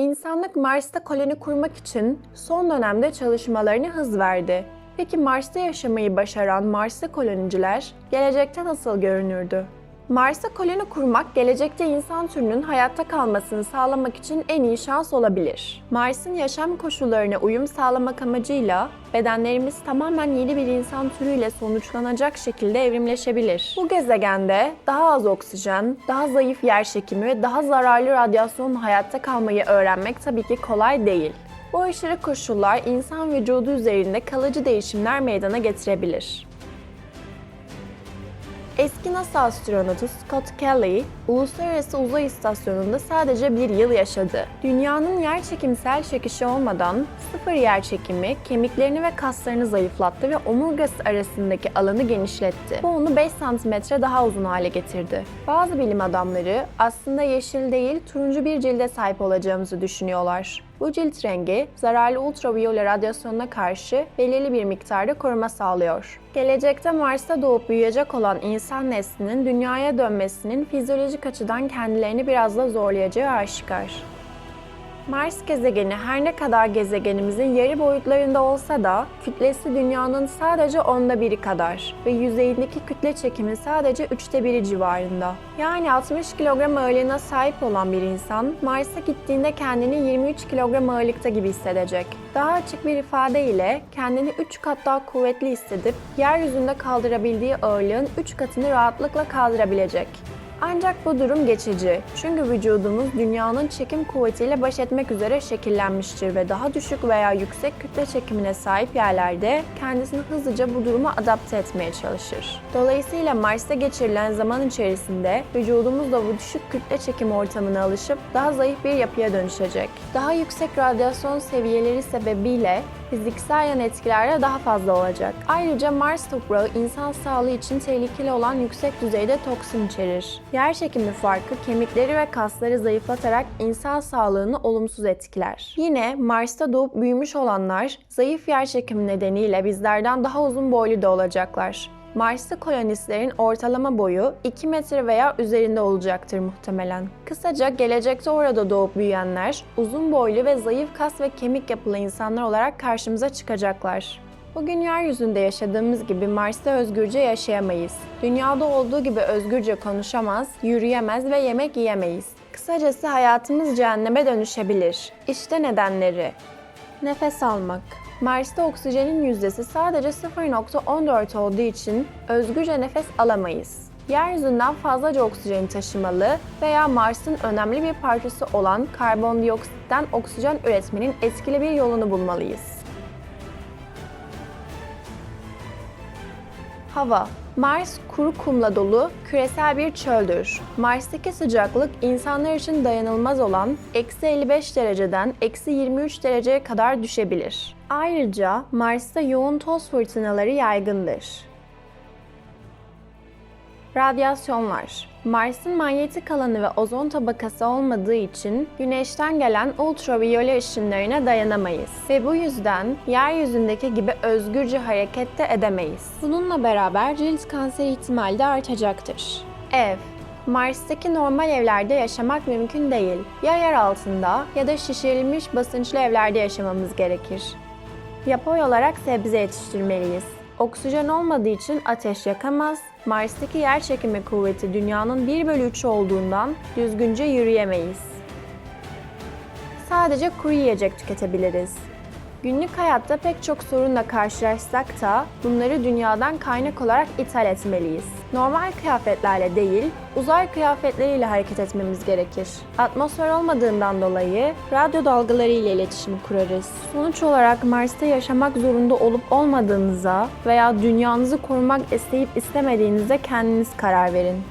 İnsanlık Mars'ta koloni kurmak için son dönemde çalışmalarına hız verdi. Peki Mars'ta yaşamayı başaran Marslı koloniciler gelecekte nasıl görünürdü? Mars'ta koloni kurmak, gelecekte insan türünün hayatta kalmasını sağlamak için en iyi şans olabilir. Mars'ın yaşam koşullarına uyum sağlamak amacıyla bedenlerimiz tamamen yeni bir insan türüyle sonuçlanacak şekilde evrimleşebilir. Bu gezegende daha az oksijen, daha zayıf yerçekimi ve daha zararlı radyasyonla hayatta kalmayı öğrenmek tabii ki kolay değil. Bu aşırı koşullar insan vücudu üzerinde kalıcı değişimler meydana getirebilir. Eski NASA astronotu Scott Kelly, Uluslararası Uzay İstasyonu'nda sadece bir yıl yaşadı. Dünyanın yerçekimsel çekişi olmadan sıfır yerçekimi kemiklerini ve kaslarını zayıflattı ve omurgası arasındaki alanı genişletti. Bu onu 5 santimetre daha uzun hale getirdi. Bazı bilim adamları aslında yeşil değil, turuncu bir cilde sahip olacağımızı düşünüyorlar. Bu cilt rengi, zararlı ultraviyole radyasyonuna karşı belirli bir miktarda koruma sağlıyor. Gelecekte Mars'ta doğup büyüyecek olan insan neslinin dünyaya dönmesinin fizyolojik açıdan kendilerini biraz da zorlayacağı aşikar. Mars gezegeni her ne kadar gezegenimizin yarı boyutlarında olsa da kütlesi Dünya'nın sadece 1/10 kadar ve yüzeyindeki kütle çekimi sadece 1/3 civarında. Yani 60 kilogram ağırlığına sahip olan bir insan Mars'a gittiğinde kendini 23 kilogram ağırlıkta gibi hissedecek. Daha açık bir ifadeyle kendini 3 kat daha kuvvetli hissedip yeryüzünde kaldırabildiği ağırlığın 3 katını rahatlıkla kaldırabilecek. Ancak bu durum geçici. Çünkü vücudumuz dünyanın çekim kuvvetiyle baş etmek üzere şekillenmiştir ve daha düşük veya yüksek kütle çekimine sahip yerlerde kendisini hızlıca bu duruma adapte etmeye çalışır. Dolayısıyla Mars'ta geçirilen zaman içerisinde vücudumuz da bu düşük kütle çekim ortamına alışıp daha zayıf bir yapıya dönüşecek. Daha yüksek radyasyon seviyeleri sebebiyle fiziksel yan etkiler de daha fazla olacak. Ayrıca Mars toprağı insan sağlığı için tehlikeli olan yüksek düzeyde toksin içerir. Yerçekimi farkı kemikleri ve kasları zayıflatarak insan sağlığını olumsuz etkiler. Yine Mars'ta doğup büyümüş olanlar zayıf yerçekimi nedeniyle bizlerden daha uzun boylu da olacaklar. Marslı kolonistlerin ortalama boyu 2 metre veya üzerinde olacaktır muhtemelen. Kısaca gelecekte orada doğup büyüyenler uzun boylu ve zayıf kas ve kemik yapılı insanlar olarak karşımıza çıkacaklar. Bugün yeryüzünde yaşadığımız gibi Mars'ta özgürce yaşayamayız. Dünyada olduğu gibi özgürce konuşamaz, yürüyemez ve yemek yiyemeyiz. Kısacası hayatımız cehenneme dönüşebilir. İşte nedenleri. Nefes almak. Mars'ta oksijenin yüzdesi sadece 0,14 olduğu için özgürce nefes alamayız. Yeryüzünden fazlaca oksijeni taşımalı veya Mars'ın önemli bir parçası olan karbondioksitten oksijen üretmenin etkili bir yolunu bulmalıyız. Hava. Mars kuru kumla dolu küresel bir çöldür. Mars'taki sıcaklık insanlar için dayanılmaz olan -55 dereceden -23 dereceye kadar düşebilir. Ayrıca Mars'ta yoğun toz fırtınaları yaygındır. Radyasyonlar. Mars'ın manyetik alanı ve ozon tabakası olmadığı için Güneş'ten gelen ultraviyole ışınlarına dayanamayız ve bu yüzden yeryüzündeki gibi özgürce hareket de edemeyiz. Bununla beraber cilt kanseri ihtimali de artacaktır. Ev. Mars'taki normal evlerde yaşamak mümkün değil. Ya yer altında ya da şişirilmiş basınçlı evlerde yaşamamız gerekir. Yapay olarak sebze yetiştirmeliyiz. Oksijen olmadığı için ateş yakamaz, Mars'taki yerçekimi kuvveti Dünya'nın 1/3 olduğundan düzgünce yürüyemeyiz. Sadece kuru yiyecek tüketebiliriz. Günlük hayatta pek çok sorunla karşılaşsak da bunları dünyadan kaynak olarak ithal etmeliyiz. Normal kıyafetlerle değil, uzay kıyafetleriyle hareket etmemiz gerekir. Atmosfer olmadığından dolayı radyo dalgaları ile iletişim kurarız. Sonuç olarak Mars'ta yaşamak zorunda olup olmadığınıza veya dünyanızı korumak isteyip istemediğinize kendiniz karar verin.